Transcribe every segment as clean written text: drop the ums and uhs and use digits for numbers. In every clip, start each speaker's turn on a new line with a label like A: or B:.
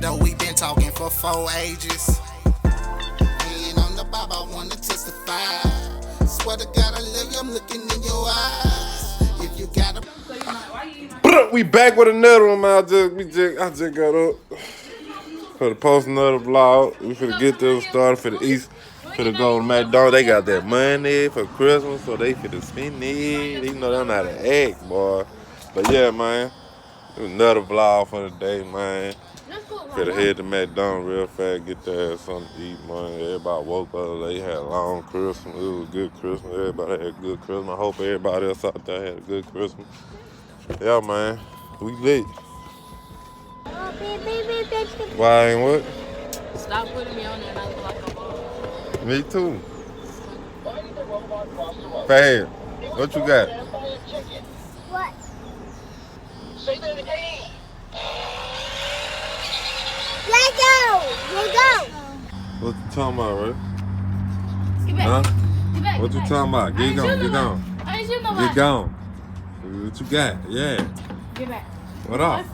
A: though we been talking for 4 ages. And on the Bible, I wanna testify. Swear to God, I love you, I'm looking in your eyes. If you got a...
B: We back with another one, man. I just got up for the post another vlog. We finna get this started for the East. Finna go to McDonald's. They got that money for Christmas, so they finna spend it. They know they know how to act, boy. But yeah, man. Another vlog for the day, man. Finna head to McDonald's real fast, get there something to eat, man. Everybody woke up, they had a long Christmas. It was a good Christmas. Everybody had a good Christmas. I hope everybody else out there had a good Christmas. Yeah, man. We lit. Why ain't what?
C: Stop putting me on there and I look like a ball.
B: Me too. Fad, what you got?
D: What? Say that again. Let go.
B: What you talking about, right?
C: Get back.
B: Huh?
C: Get back.
B: What you talking about? Get gone.
C: I ain't shooting nobody.
B: Get gone. What you got? Yeah.
C: Get back.
B: What up?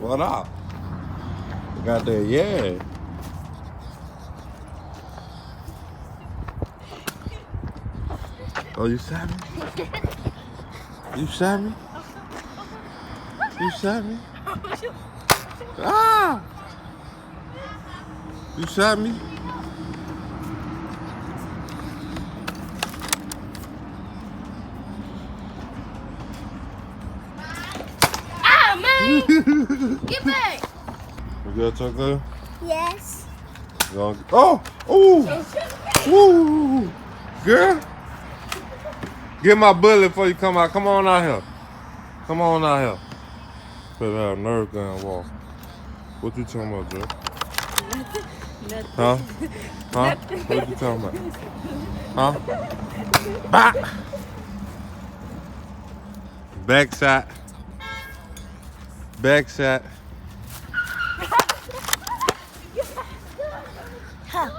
B: What up? Got that, yeah. Oh, you shot me? You shot me? You shot me? Ah! You shot me?
C: Ah, man! Get back!
B: You got chocolate?
D: Yes.
B: Oh! Ooh! Ooh! Girl! Get my bullet before you come out. Come on out here. Come on out here. Better have nerve gun walk. What you talking about, Joe?
C: Nothing.
B: Huh? Huh? What you talking about? Huh? Bah! Back shot. Back shot.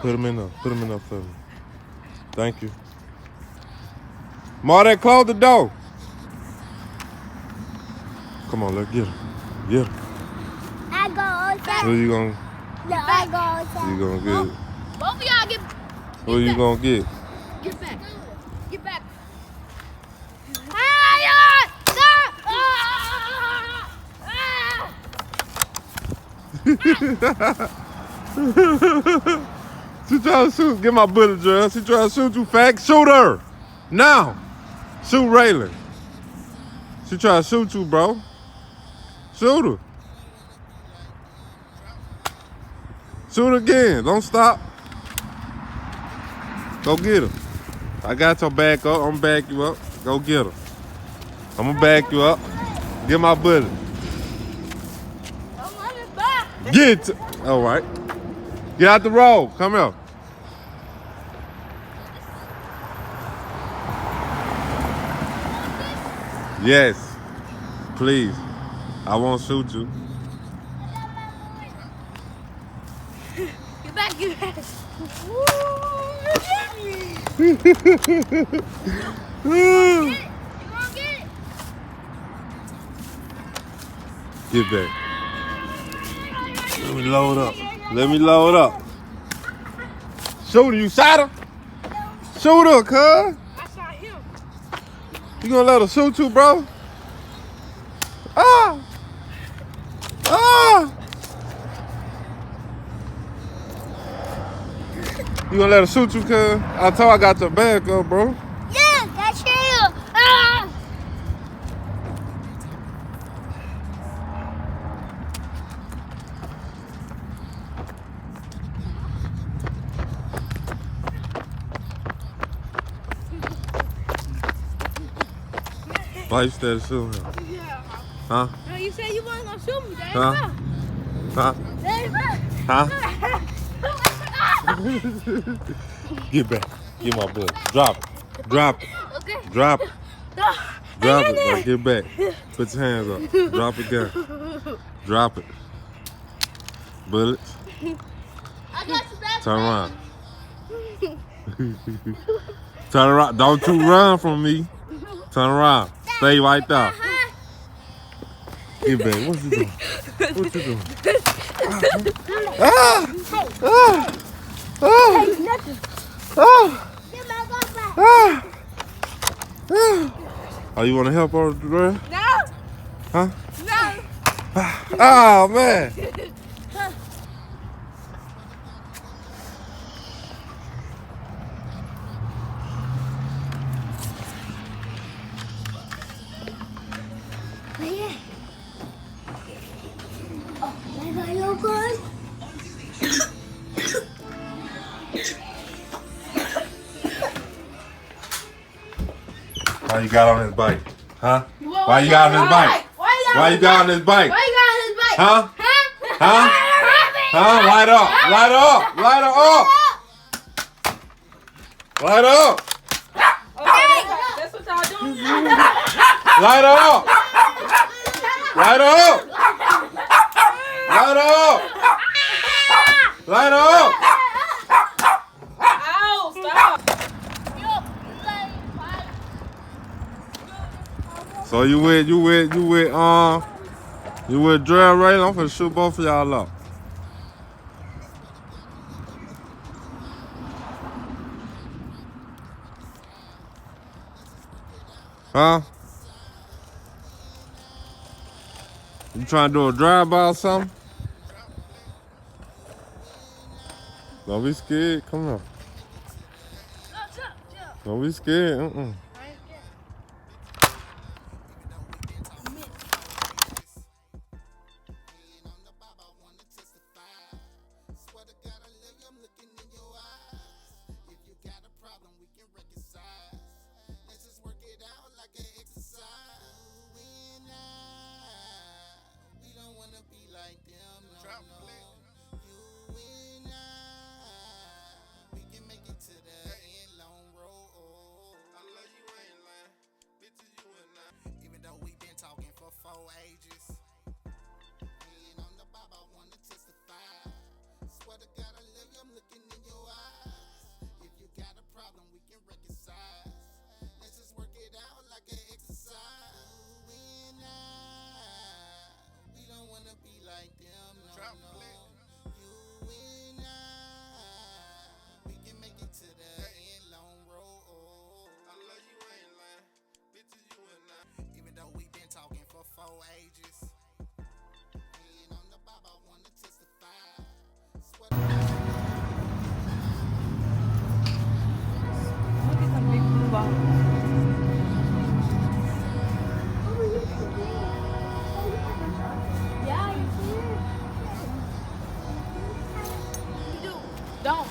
B: Put him in there. Put him in there for me. Thank you. Marty, close the door. Come on, let's get him. Get him.
D: I go outside.
B: Who you gonna?
D: No, I go outside.
B: You gonna get?
C: Both of y'all get
B: Who you gonna get?
C: Get back. Get back.
B: She trying to shoot. Get my bullet, Joel. She trying to shoot you, fag. Shoot her. Now. Shoot Raylan. She trying to shoot you, bro. Shoot her. Shoot again. Don't stop. Go get her. I got your back up. I'm gonna back you up. Go get her. I'm gonna back you up. Get my bullet. Get. All right. Get out the road. Come here. Yes. Please. I won't shoot you.
C: Get back. Get back.
D: You
C: get it. You gonna get it.
B: Get back. Let me load up. Let me load up. Shoot her. You shot her? Shoot her, cuz.
C: I shot him.
B: You gonna let her shoot you, bro? Ah! Ah! You gonna let her shoot you, cuz? I told I got your back up, bro.
D: Yeah, that's you. Ah!
B: Why you started shooting him?
C: Yeah.
B: Huh?
C: No, you said you wasn't gonna shoot me. There you
B: Huh?
C: go.
B: Huh?
C: There you go.
B: Huh? Get back. Get my bullet. Drop it. Drop it.
C: Okay.
B: Drop it.
C: No.
B: Drop it. Now get back. Put your hands up. Drop it down. Drop it. Bullets.
C: I got you back.
B: Turn around. Turn around. Don't you run from me. Turn around. Stay right there. Get back. What you doing? What you doing? Ah! Ah!
D: Hey, nothing.
B: Ah!
D: Get my ball back.
B: Ah! Ah! Oh, you want to help her, Dre?
C: No.
B: Huh?
C: No.
B: Oh, man.
D: Oh, yeah. Oh, I got your gun.
B: Why you got on his bike? Huh? Why you got on his bike? Why you got on his bike?
C: Why you got on his bike?
B: Huh? Huh? Huh? Light up! Light up! Light up! Light up!
C: Okay, that's what y'all doing.
B: Light up! Light up! Light up! Light up!
C: Ow, stop.
B: So you with Dre Ray? I'm finna shoot both of y'all up. Huh? You trying to do a drive-by or something? Don't be scared. Come on. Don't be scared.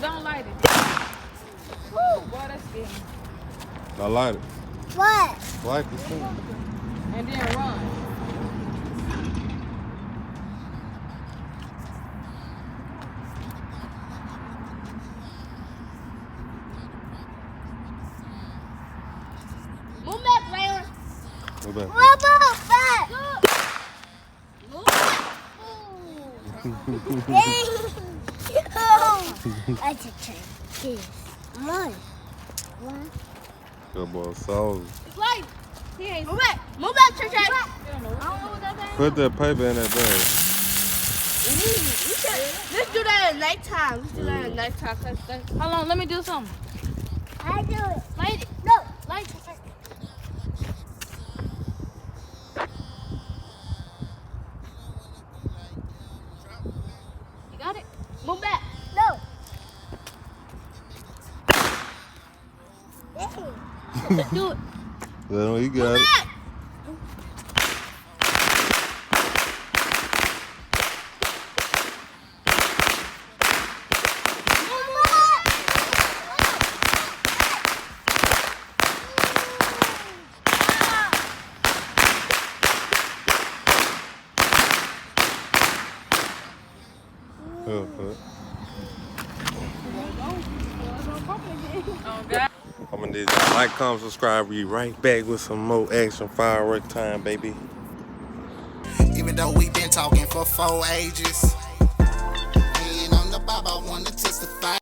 C: Don't light it. Woo, boy, that's scary.
B: I light it.
D: What?
B: Light the thing.
C: And then run.
D: Move back, Raylan.
B: Go back.
D: Move back. Move back. That's a train. Yes. One.
B: Good boy, solid.
C: It's light. He ain't.
D: Move back. Move back, Trey.
C: I don't know what that thing.
B: Put that paper in that bag.
D: Let's do that at nighttime. Let's do that at nighttime.
C: Hold on, let me do something.
D: I do it.
C: Light it.
D: No.
C: Light it. You got it?
D: Move back. No.
C: Do it.
B: Well, you got it.
C: Oh, God.
B: I'm gonna need y'all like, comment, subscribe. We right back with some more action firework time, baby.
A: Even though we've been talking for 4 ages, and on the Bible, I want to testify.